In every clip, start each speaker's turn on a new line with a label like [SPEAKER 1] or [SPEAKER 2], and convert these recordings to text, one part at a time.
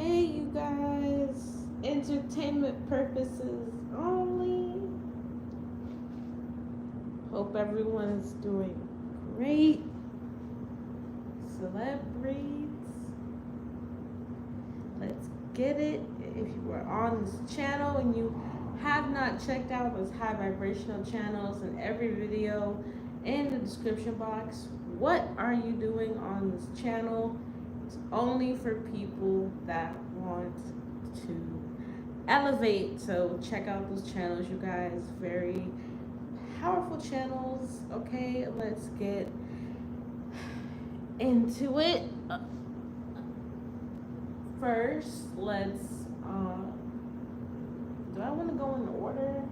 [SPEAKER 1] Hey, you guys. Entertainment purposes only. Hope everyone is doing great. Celebrities. Let's get it. If you are on this channel and you have not checked out those high vibrational channels in every video in the description box, what are you doing on this channel? It's only for people that want to elevate. So check out those channels, you guys. Very powerful channels. Okay, let's get into it. First, let's do I want to go in order?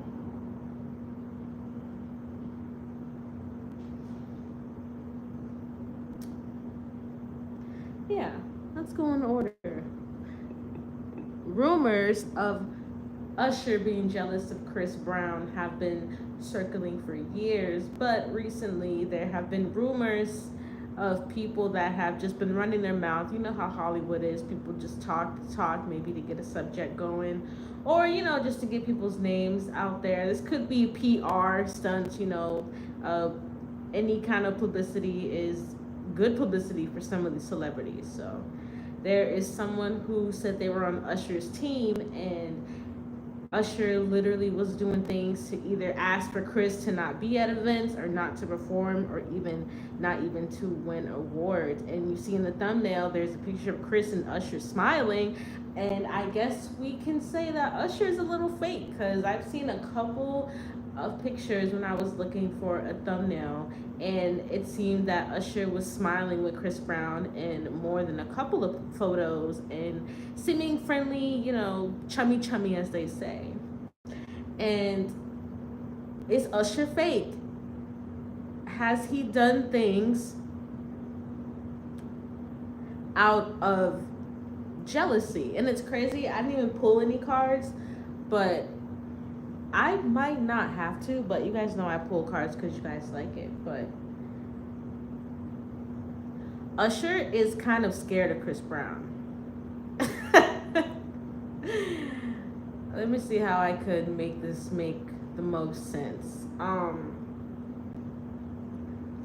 [SPEAKER 1] Yeah, let's go in order. Rumors of Usher being jealous of Chris Brown have been circling for years, but recently there have been rumors of people that have just been running their mouth. You know how Hollywood is. People just talk, maybe to get a subject going, or, just to get people's names out there. This could be PR stunts, any kind of publicity is good publicity for some of these celebrities. So there is someone who said they were on Usher's team, and Usher literally was doing things to either ask for Chris to not be at events or not to perform or even not even to win awards. And you see in the thumbnail, there's a picture of Chris and Usher smiling. And I guess we can say that Usher is a little fake, because I've seen a couple of pictures when I was looking for a thumbnail, and it seemed that Usher was smiling with Chris Brown in more than a couple of photos and seeming friendly, chummy as they say. And is Usher fake? Has he done things out of jealousy? And it's crazy, I didn't even pull any cards, but I might not have to, but you guys know I pull cards because you guys like it. But Usher is kind of scared of Chris Brown. Let me see how I could make this make the most sense.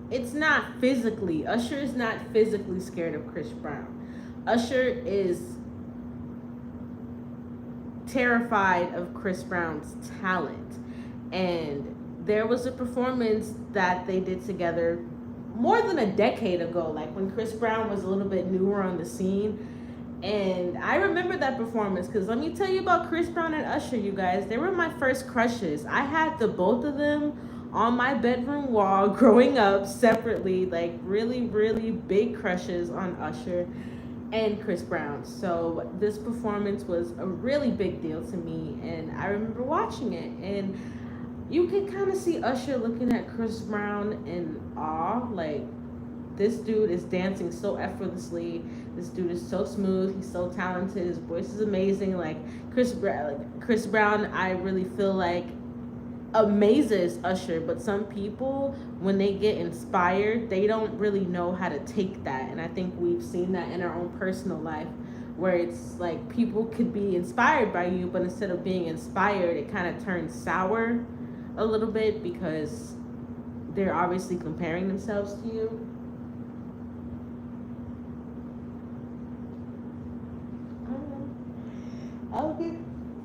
[SPEAKER 1] It's not physically. Usher is not physically scared of Chris Brown. Usher is terrified of Chris Brown's talent. And there was a performance that they did together more than a decade ago, like when Chris Brown was a little bit newer on the scene. And I remember that performance because let me tell you about Chris Brown and Usher, you guys. They were my first crushes. I had the both of them on my bedroom wall growing up separately, like really, really big crushes on Usher and Chris Brown. So this performance was a really big deal to me, and I remember watching it, and you could kind of see Usher looking at Chris Brown in awe, like, this dude is dancing so effortlessly. This dude is so smooth. He's so talented. His voice is amazing. Like Chris Brown, I really feel like amazes Usher, but some people, when they get inspired, they don't really know how to take that. And I think we've seen that in our own personal life, where it's like people could be inspired by you, but instead of being inspired, it kind of turns sour a little bit because they're obviously comparing themselves to you. I'll get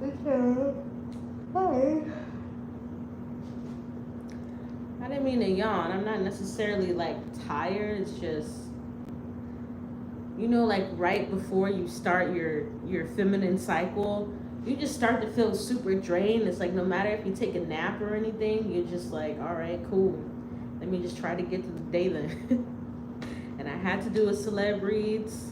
[SPEAKER 1] the show. Hi. I didn't mean to yawn. I'm not necessarily like tired. It's just, like right before you start your feminine cycle, you just start to feel super drained. It's like no matter if you take a nap or anything, you're just like, all right, cool. Let me just try to get to the day then. And I had to do a celeb reads.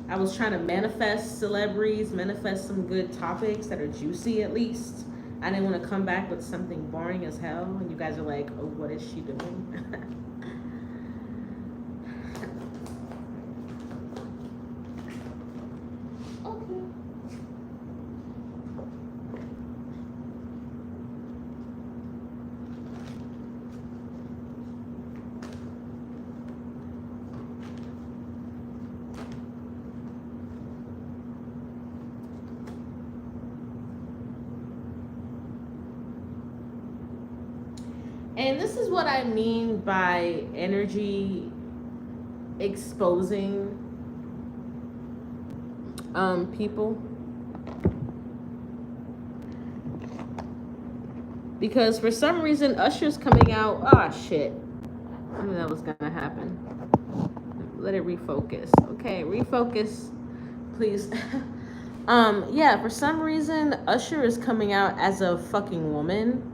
[SPEAKER 1] I was trying to manifest celebrities, manifest some good topics that are juicy at least. I didn't want to come back with something boring as hell, and you guys are like, oh, what is she doing? And this is what I mean by energy exposing people. Because for some reason Usher's coming out. Ah, shit. I knew that was gonna happen. Let it refocus. Okay, refocus, please. Yeah, for some reason Usher is coming out as a fucking woman.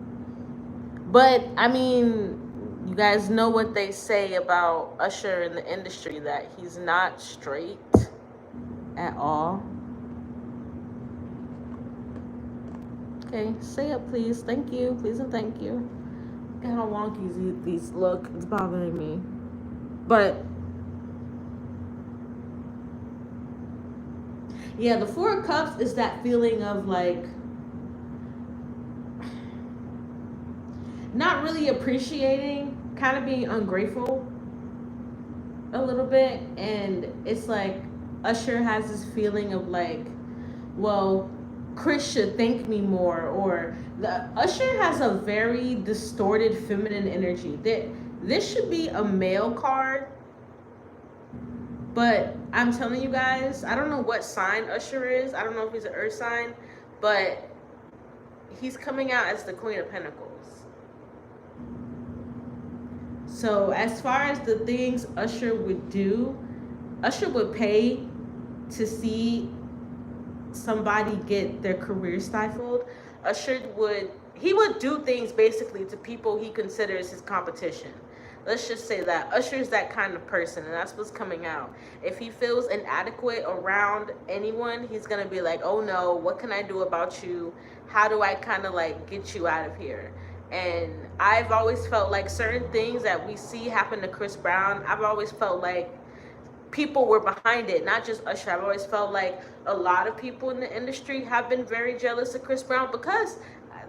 [SPEAKER 1] But I mean, you guys know what they say about Usher in the industry, that he's not straight at all. Okay, say it, please. Thank you. Please and thank you. Look at how wonky these look. It's bothering me. But yeah, the Four of Cups is that feeling of like not really appreciating, kind of being ungrateful a little bit. And it's like Usher has this feeling of like, well, Chris should thank me more, or the Usher has a very distorted feminine energy. This should be a male card, but I'm telling you guys, I don't know what sign Usher is. I don't know if he's an earth sign, but he's coming out as the Queen of Pentacles. So as far as the things Usher would do, Usher would pay to see somebody get their career stifled. Usher would do things basically to people he considers his competition. Let's just say that Usher's that kind of person, and that's what's coming out. If he feels inadequate around anyone, he's gonna be like, oh no, what can I do about you? How do I kind of like get you out of here? And I've always felt like certain things that we see happen to Chris Brown, I've always felt like people were behind it, not just Usher. I've always felt like a lot of people in the industry have been very jealous of Chris Brown because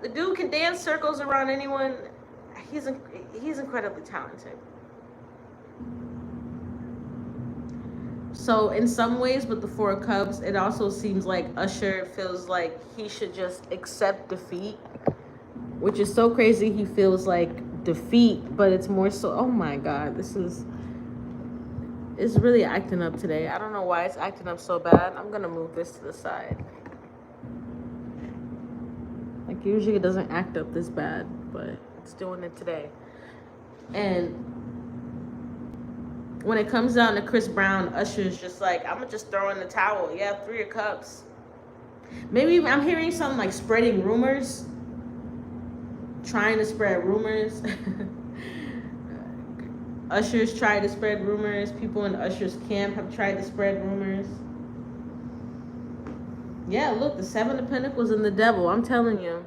[SPEAKER 1] the dude can dance circles around anyone. He's incredibly talented. So in some ways with the Four of Cups, it also seems like Usher feels like he should just accept defeat, which is so crazy. He feels like defeat, but it's more so, oh my God, it's really acting up today. I don't know why it's acting up so bad. I'm gonna move this to the side. Like usually it doesn't act up this bad, but it's doing it today. And when it comes down to Chris Brown, Usher's just like, I'm gonna just throw in the towel. Yeah, Three of Cups. Maybe I'm hearing some like spreading rumors, trying to spread rumors. Usher's tried to spread rumors. People in Usher's camp have tried to spread rumors. Yeah, look, the Seven of Pentacles and the Devil. I'm telling you.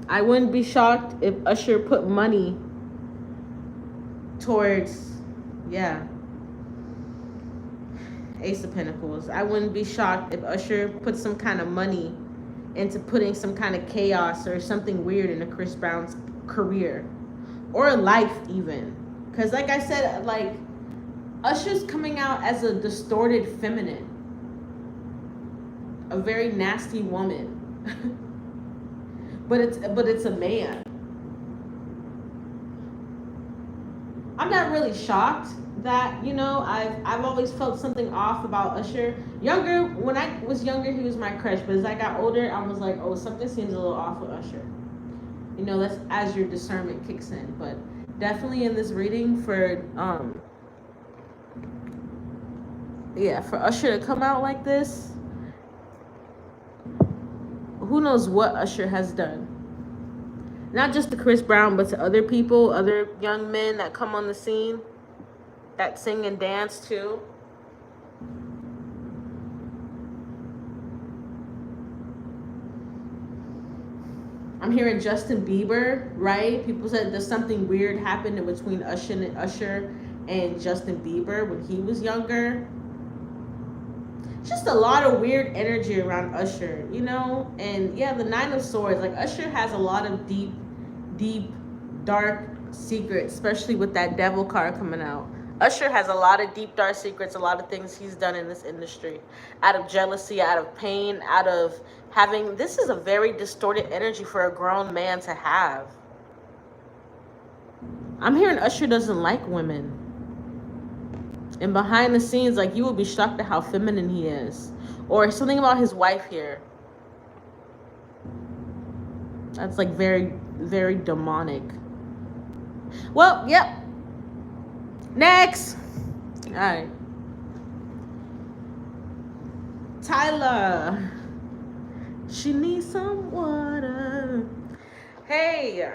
[SPEAKER 1] I wouldn't be shocked if Usher put money towards, yeah, Ace of Pentacles. I wouldn't be shocked if Usher put some kind of money into putting some kind of chaos or something weird into Chris Brown's career. Or life even. Because like I said, like Usher's coming out as a distorted feminine. A very nasty woman. but it's a man. I'm not really shocked that, you know, I've always felt something off about Usher. When I was younger, he was my crush, but as I got older, I was like, oh, something seems a little off with Usher. You know, that's as your discernment kicks in. But definitely in this reading for for Usher to come out like this, who knows what Usher has done. Not just to Chris Brown, but to other people, other young men that come on the scene, that sing and dance too. I'm hearing Justin Bieber, right? People said there's something weird happened in between Usher and Justin Bieber when he was younger. Just a lot of weird energy around Usher, you know? And yeah, the Nine of Swords, like Usher has a lot of deep, dark secrets, especially with that Devil card coming out. Usher has a lot of deep, dark secrets, a lot of things he's done in this industry. Out of jealousy, out of pain, out of having... This is a very distorted energy for a grown man to have. I'm hearing Usher doesn't like women. And behind the scenes, like, you will be shocked at how feminine he is. Or something about his wife here. That's like very, very demonic. Well, yep. Next. All right. Tyla. She needs some water. Hey.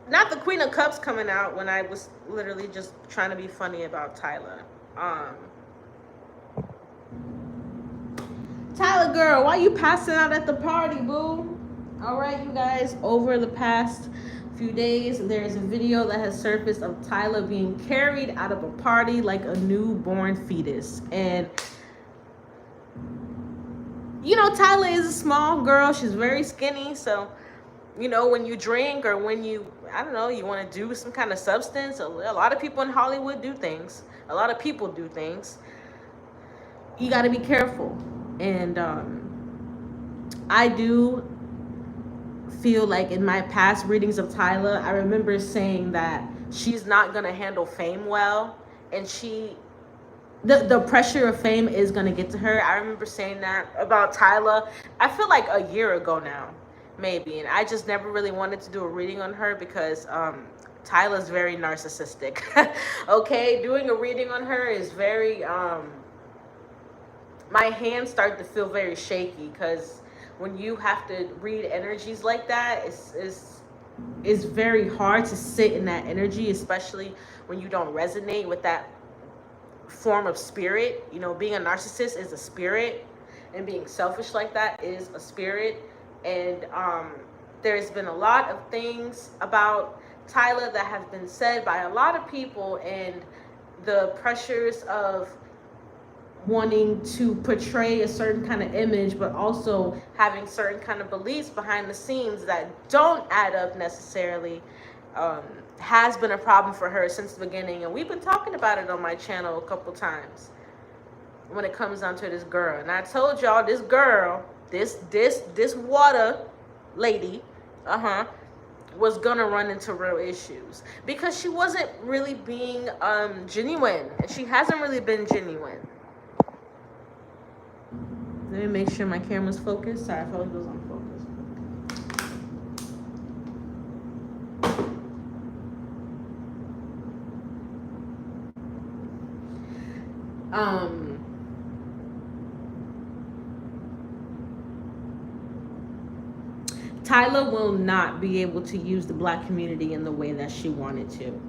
[SPEAKER 1] Not the Queen of Cups coming out when I was literally just trying to be funny about Tyla. Tyla girl, why you passing out at the party, boo? All right, you guys, over the past few days, there's a video that has surfaced of Tyla being carried out of a party like a newborn fetus. And you know, Tyla is a small girl. She's very skinny. So, you know, when you drink or when you, I don't know, you want to do some kind of substance, a lot of people in Hollywood do things. A lot of people do things. You got to be careful. And I do feel like in my past readings of Tyla, I remember saying that she's not going to handle fame well. And the pressure of fame is going to get to her. I remember saying that about Tyla, I feel like a year ago now, maybe. And I just never really wanted to do a reading on her because Tyla's very narcissistic. Okay, doing a reading on her is very... my hands start to feel very shaky because when you have to read energies like that, it's very hard to sit in that energy, especially when you don't resonate with that form of spirit. You know, being a narcissist is a spirit, and being selfish like that is a spirit. And there's been a lot of things about Tyla that have been said by a lot of people, and the pressures of wanting to portray a certain kind of image, but also having certain kind of beliefs behind the scenes that don't add up necessarily, has been a problem for her since the beginning. And we've been talking about it on my channel a couple times when it comes down to this girl. And I told y'all, this girl, this water lady, was gonna run into real issues because she wasn't really being genuine, and she hasn't really been genuine. Let me make sure my camera's focused. Sorry, I felt like it was on focus. Tyla will not be able to use the Black community in the way that she wanted to.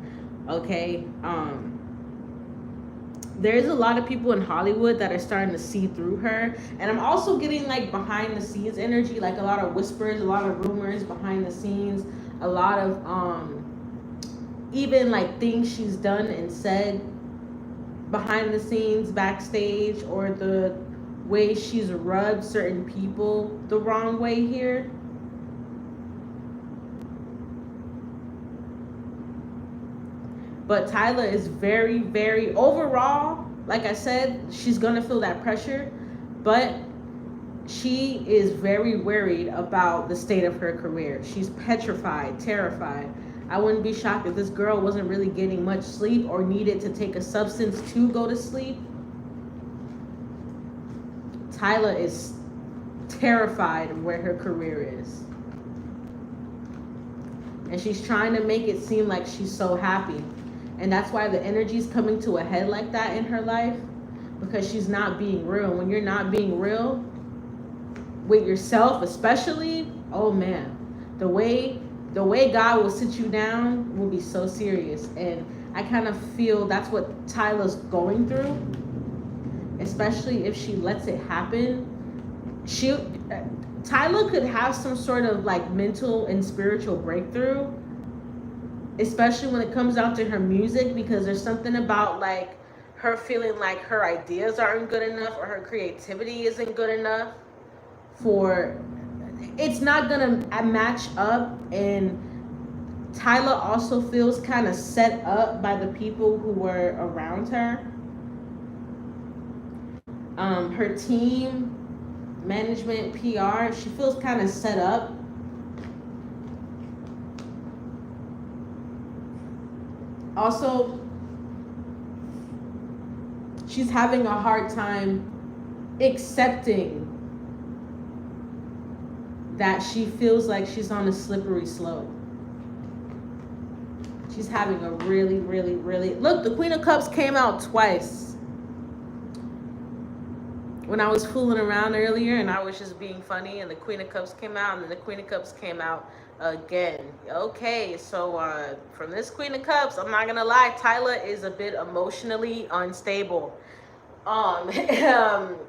[SPEAKER 1] Okay? There's a lot of people in Hollywood that are starting to see through her. And I'm also getting like behind the scenes energy, like a lot of whispers, a lot of rumors behind the scenes, a lot of even like things she's done and said behind the scenes, backstage, or the way she's rubbed certain people the wrong way here. But Tyla is very, very, overall, like I said, she's going to feel that pressure. But she is very worried about the state of her career. She's petrified, terrified. I wouldn't be shocked if this girl wasn't really getting much sleep or needed to take a substance to go to sleep. Tyla is terrified of where her career is. And she's trying to make it seem like she's so happy. And that's why the energy's coming to a head like that in her life, because she's not being real. When you're not being real with yourself, especially, oh man, the way God will sit you down will be so serious. And I kind of feel that's what Tyla's going through, especially if she lets it happen. Tyla could have some sort of like mental and spiritual breakthrough, especially when it comes down to her music, because there's something about like her feeling like her ideas aren't good enough or her creativity isn't good enough for, it's not gonna match up. And Tyla also feels kind of set up by the people who were around her. Her team, management, PR, she feels kind of set up. Also, she's having a hard time accepting that she feels like she's on a slippery slope. She's having a really, really, really... Look, the Queen of Cups came out twice. When I was fooling around earlier and I was just being funny, and the Queen of Cups came out, and then the Queen of Cups came out again. Okay, so from this Queen of Cups, I'm not gonna lie, Tyla is a bit emotionally unstable. And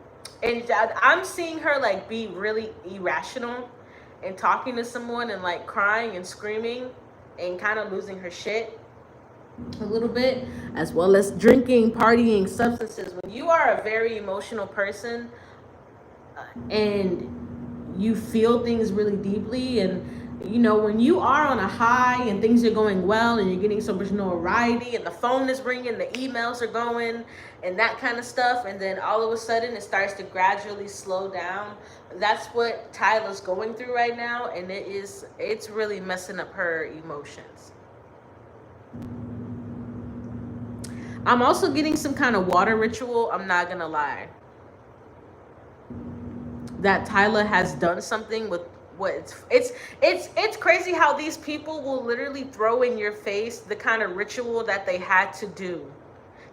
[SPEAKER 1] I'm seeing her like be really irrational and talking to someone and like crying and screaming and kind of losing her shit a little bit, as well as drinking, partying, substances. When you are a very emotional person and you feel things really deeply, and you know, when you are on a high and things are going well and you're getting so much notoriety and the phone is ringing, the emails are going and that kind of stuff, and then all of a sudden it starts to gradually slow down. That's what Tyla's going through right now, and it's really messing up her emotions. I'm also getting some kind of water ritual, I'm not gonna lie, that Tyla has done something with what it's crazy how these people will literally throw in your face the kind of ritual that they had to do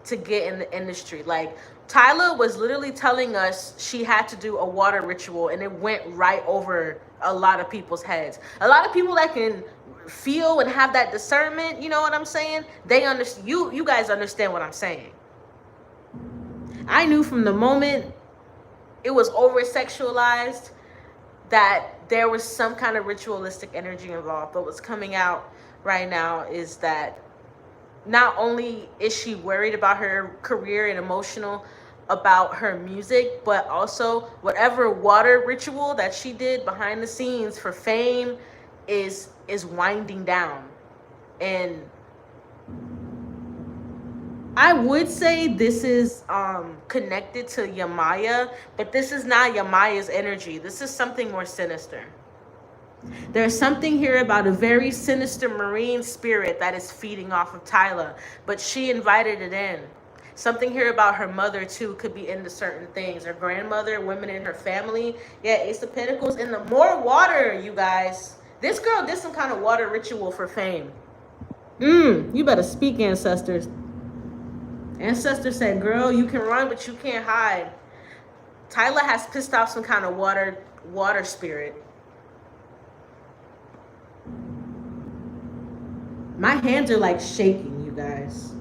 [SPEAKER 1] to get in the industry. Like, Tyla was literally telling us she had to do a water ritual, and it went right over a lot of people's heads. A lot of people that can feel and have that discernment, you know what I'm saying? They understand. You guys understand what I'm saying. I knew from the moment it was over sexualized that there was some kind of ritualistic energy involved. But what's coming out right now is that not only is she worried about her career and emotional about her music, but also whatever water ritual that she did behind the scenes for fame is winding down. And I would say this is connected to Yamaya, but this is not Yamaya's energy. This is something more sinister. There's something here about a very sinister marine spirit that is feeding off of Tyla, but she invited it in. Something here about her mother too could be into certain things. Her grandmother, women in her family. Yeah, Ace of Pentacles. And the more water, you guys. This girl did some kind of water ritual for fame. You better speak, ancestors. Ancestors said, girl, you can run, but you can't hide. Tyla has pissed off some kind of water spirit. My hands are like shaking, you guys.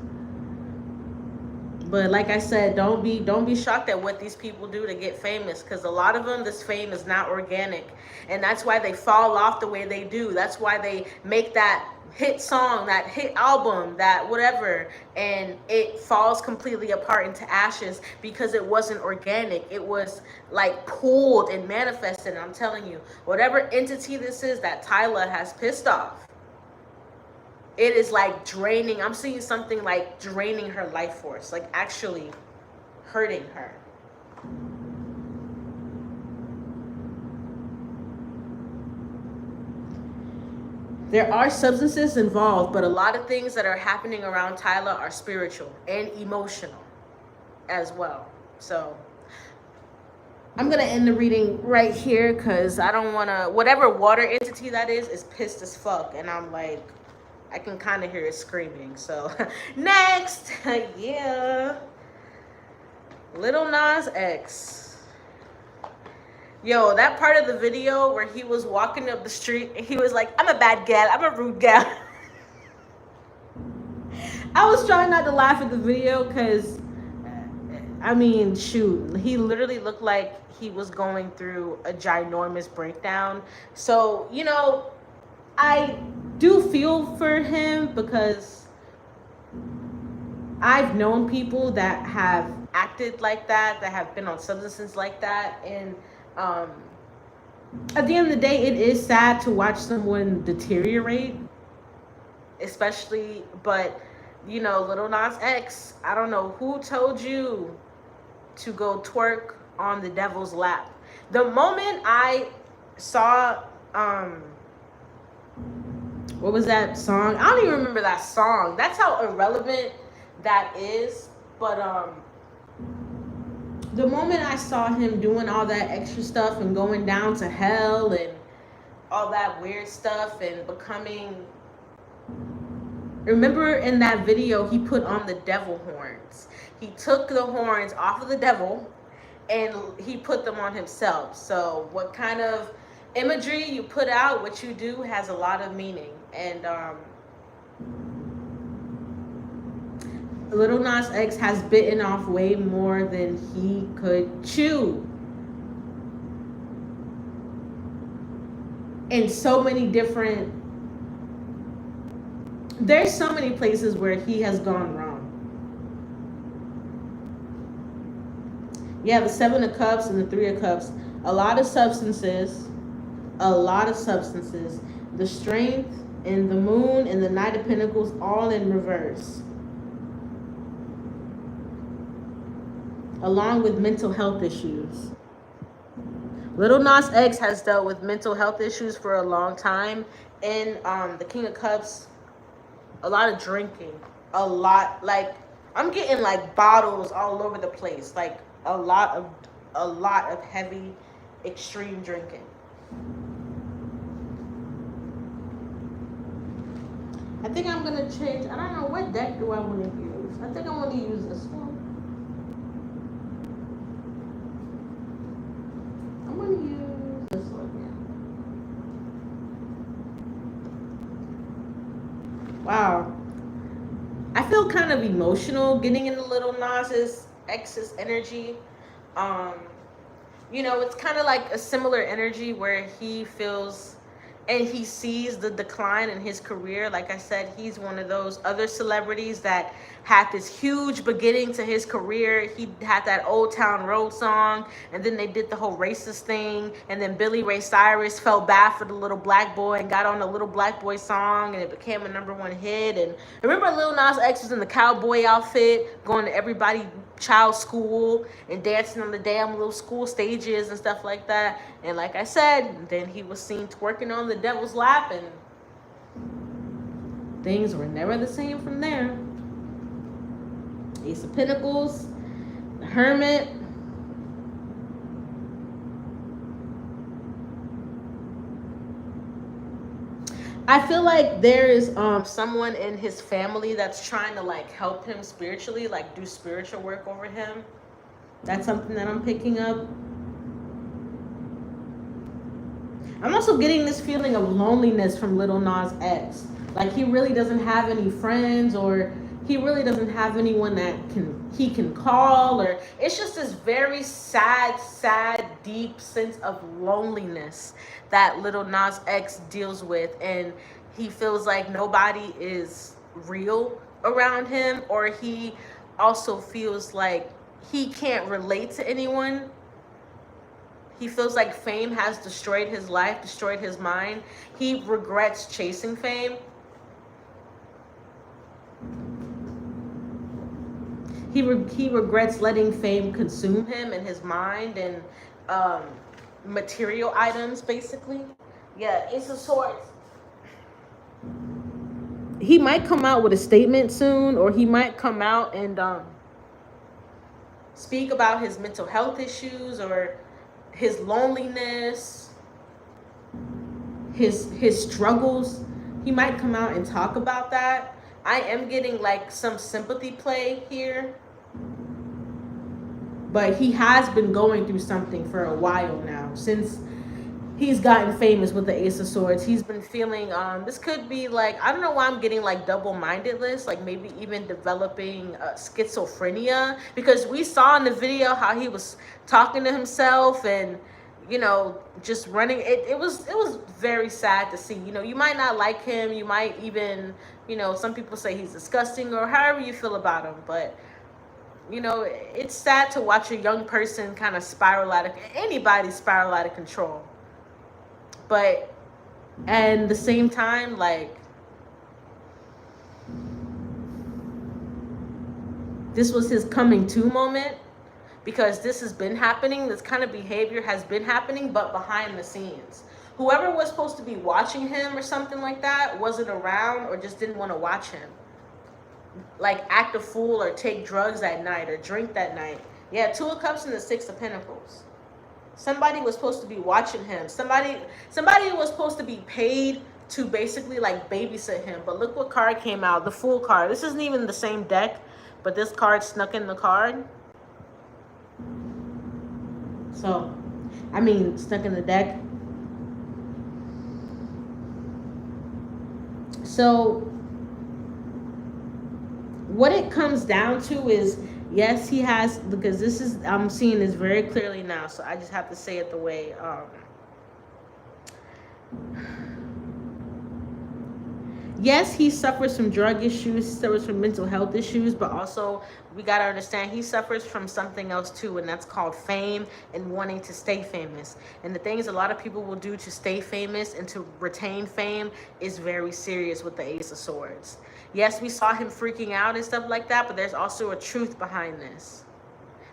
[SPEAKER 1] But like I said, don't be shocked at what these people do to get famous, because a lot of them, this fame is not organic, and that's why they fall off the way they do. That's why they make that hit song, that hit album, that whatever, and it falls completely apart into ashes because it wasn't organic. It was like pulled and manifested. And I'm telling you, whatever entity this is that Tyla has pissed off, it is like draining. I'm seeing something like draining her life force, like actually hurting her. There are substances involved, but a lot of things that are happening around Tyla are spiritual and emotional as well. So I'm going to end the reading right here because I don't want to... Whatever water entity that is pissed as fuck. And I'm like... I can kind of hear it screaming. So next, yeah, Little Nas X. Yo, that part of the video where he was walking up the street and he was like, I'm a bad gal, I'm a rude gal. I was trying not to laugh at the video because, I mean, shoot, he literally looked like he was going through a ginormous breakdown. So, you know, I do feel for him because I've known people that have acted like that have been on substances like that, and at the end of the day, it is sad to watch someone deteriorate. especially, but you know, Little Nas X, I don't know who told you to go twerk on the devil's lap. The moment I saw, what was that song? I don't even remember that song. That's how irrelevant that is. But the moment I saw him doing all that extra stuff and going down to hell and all that weird stuff and becoming, remember in that video he put on the devil horns. He took the horns off of the devil and he put them on himself. So what kind of imagery you put out, what you do, has a lot of meaning. And Little Nas X has bitten off way more than he could chew. In so many different, there's so many places where he has gone wrong. Yeah, the 7 of Cups and the 3 of Cups. A lot of substances. The Strength and the Moon and the Knight of Pentacles all in reverse. Along with mental health issues. Little Nas X has dealt with mental health issues for a long time. And the King of Cups, a lot of drinking. A lot, like, I'm getting like bottles all over the place. Like a lot of heavy, extreme drinking. I think I'm gonna change. I don't know, what deck do I want to use. I think I want to use this one. I'm gonna use this one. Yeah. Wow. I feel kind of emotional getting into Little Nas X's energy. You know, it's kind of like a similar energy where he feels and he sees the decline in his career. Like I said, he's one of those other celebrities that had this huge beginning to his career. He had that Old Town Road song, and then they did the whole racist thing, and then Billy Ray Cyrus felt bad for the little black boy and got on the little black boy song, and it became a #1 hit. And remember, Lil Nas X was in the cowboy outfit, going to everybody child school and dancing on the damn little school stages and stuff like that. And like I said, then he was seen twerking on the devil's lap, and things were never the same from there. Ace of Pentacles, the Hermit. I feel like there is someone in his family that's trying to like help him spiritually, like do spiritual work over him. That's something that I'm picking up. I'm also getting this feeling of loneliness from Little Nas X. Like he really doesn't have any friends, or he really doesn't have anyone that he can call, or it's just this very sad, deep sense of loneliness that Little Nas X deals with, and he feels like nobody is real around him, or he also feels like he can't relate to anyone. He feels like fame has destroyed his life, destroyed his mind. He regrets chasing fame. He regrets letting fame consume him and his mind and material items, basically. Yeah, Ace of Swords. He might come out with a statement soon, or he might come out and speak about his mental health issues or his loneliness, his struggles. He might come out and talk about that. I am getting like some sympathy play here. But he has been going through something for a while now. Since he's gotten famous with the Ace of Swords, he's been feeling, this could be like, I don't know why I'm getting like double-mindedness, like maybe even developing schizophrenia. Because we saw in the video how he was talking to himself and, you know, just running. It was very sad to see. You know, you might not like him. You might even, you know, some people say he's disgusting or however you feel about him. But you know, it's sad to watch a young person kind of spiral out of, anybody spiral out of control. But at the same time, like, this was his coming to moment, because this has been happening. This kind of behavior has been happening, but behind the scenes. Whoever was supposed to be watching him or something like that wasn't around, or just didn't want to watch him. Like act a fool or take drugs at night or drink that night. Yeah, 2 of Cups and the 6 of Pentacles. Somebody was supposed to be watching him. Somebody was supposed to be paid to basically like babysit him. But look what card came out. The Fool card. This isn't even the same deck, but this card snuck in the card. So, I mean, stuck in the deck. So, what it comes down to is, yes, he has, because this is, I'm seeing this very clearly now, so I just have to say it the way, yes, he suffers from drug issues, he suffers from mental health issues, but also we got to understand he suffers from something else too, and that's called fame and wanting to stay famous. And the things a lot of people will do to stay famous and to retain fame is very serious with the Ace of Swords. Yes, we saw him freaking out and stuff like that, but there's also a truth behind this.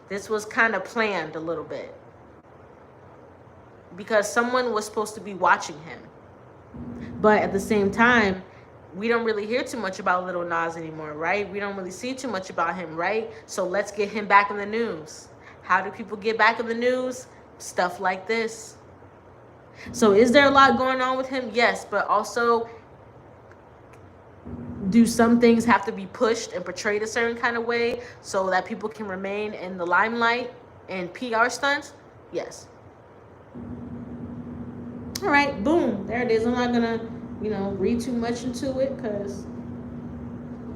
[SPEAKER 1] This was kind of planned a little bit, because someone was supposed to be watching him. But at the same time, we don't really hear too much about Little Nas anymore, right? We don't really see too much about him, right? So let's get him back in the news. How do people get back in the news? Stuff like this. So is there a lot going on with him? Yes, but also, do some things have to be pushed and portrayed a certain kind of way so that people can remain in the limelight and PR stunts? Yes. All right, boom. There it is. I'm not going to, read too much into it because,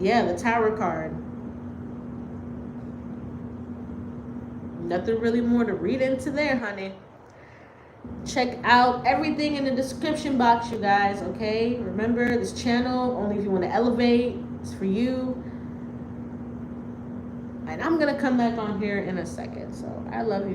[SPEAKER 1] yeah, the Tower card. Nothing really more to read into there, honey. Check out everything in the description box, you guys, okay? Remember, this channel, only if you want to elevate, it's for you. And I'm going to come back on here in a second. So I love you guys.